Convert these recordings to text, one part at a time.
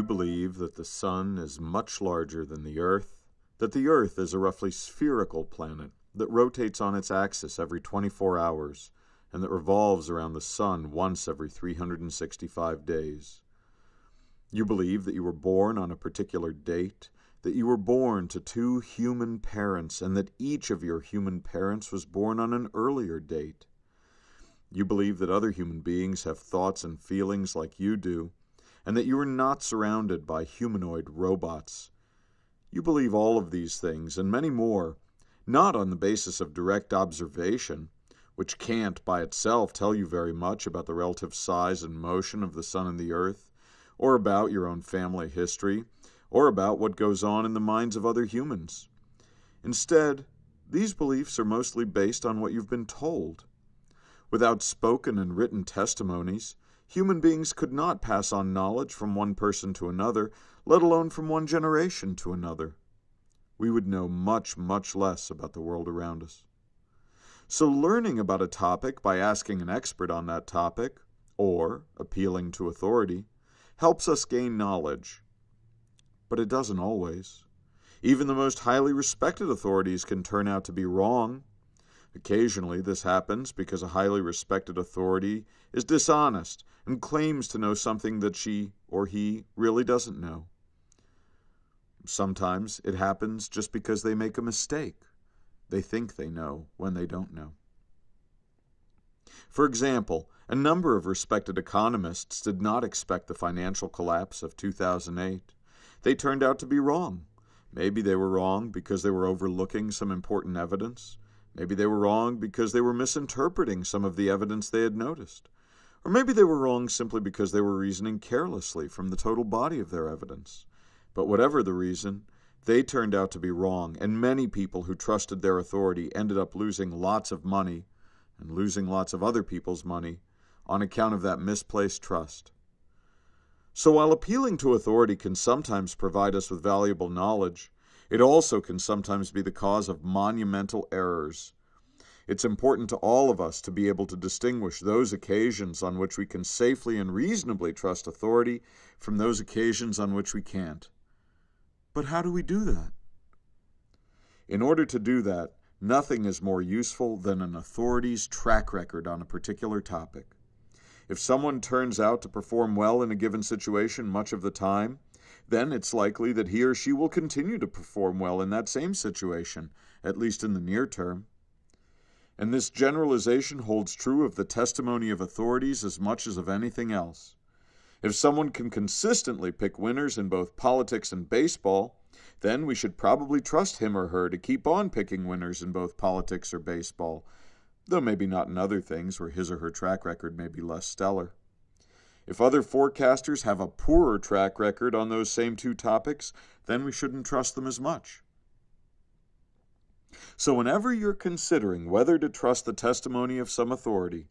You believe that the sun is much larger than the earth, that the earth is a roughly spherical planet that rotates on its axis every 24 hours and that revolves around the sun once every 365 days. You believe that you were born on a particular date, that you were born to 2 human parents, and that each of your human parents was born on an earlier date. You believe that other human beings have thoughts and feelings like you do, and that you are not surrounded by humanoid robots. You believe all of these things, and many more, not on the basis of direct observation, which can't by itself tell you very much about the relative size and motion of the sun and the earth, or about your own family history, or about what goes on in the minds of other humans. Instead, these beliefs are mostly based on what you've been told. Without spoken and written testimonies, human beings could not pass on knowledge from one person to another, let alone from one generation to another. We would know much, much less about the world around us. So learning about a topic by asking an expert on that topic, or appealing to authority, helps us gain knowledge. But it doesn't always. Even the most highly respected authorities can turn out to be wrong. Occasionally this happens because a highly respected authority is dishonest and claims to know something that she or he really doesn't know. Sometimes it happens just because they make a mistake. They think they know when they don't know. For example, a number of respected economists did not expect the financial collapse of 2008. They turned out to be wrong. Maybe they were wrong because they were overlooking some important evidence. Maybe they were wrong because they were misinterpreting some of the evidence they had noticed. Or maybe they were wrong simply because they were reasoning carelessly from the total body of their evidence. But whatever the reason, they turned out to be wrong, and many people who trusted their authority ended up losing lots of money and losing lots of other people's money on account of that misplaced trust. So while appealing to authority can sometimes provide us with valuable knowledge, it also can sometimes be the cause of monumental errors. It's important to all of us to be able to distinguish those occasions on which we can safely and reasonably trust authority from those occasions on which we can't. But how do we do that? In order to do that, nothing is more useful than an authority's track record on a particular topic. If someone turns out to perform well in a given situation much of the time, then it's likely that he or she will continue to perform well in that same situation, at least in the near term. And this generalization holds true of the testimony of authorities as much as of anything else. If someone can consistently pick winners in both politics and baseball, then we should probably trust him or her to keep on picking winners in both politics or baseball, though maybe not in other things where his or her track record may be less stellar. If other forecasters have a poorer track record on those same 2 topics, then we shouldn't trust them as much. So whenever you're considering whether to trust the testimony of some authority,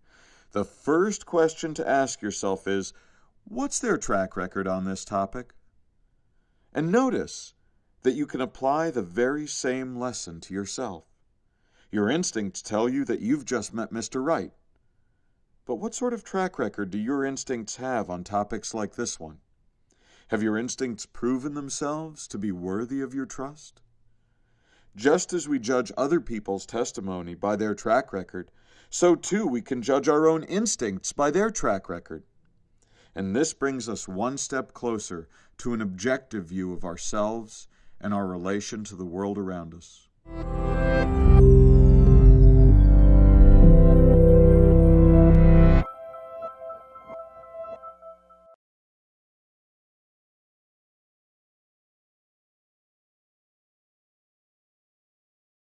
the first question to ask yourself is, what's their track record on this topic? And notice that you can apply the very same lesson to yourself. Your instincts tell you that you've just met Mr. Right. But what sort of track record do your instincts have on topics like this one? Have your instincts proven themselves to be worthy of your trust? Just as we judge other people's testimony by their track record, so too we can judge our own instincts by their track record. And this brings us one step closer to an objective view of ourselves and our relation to the world around us.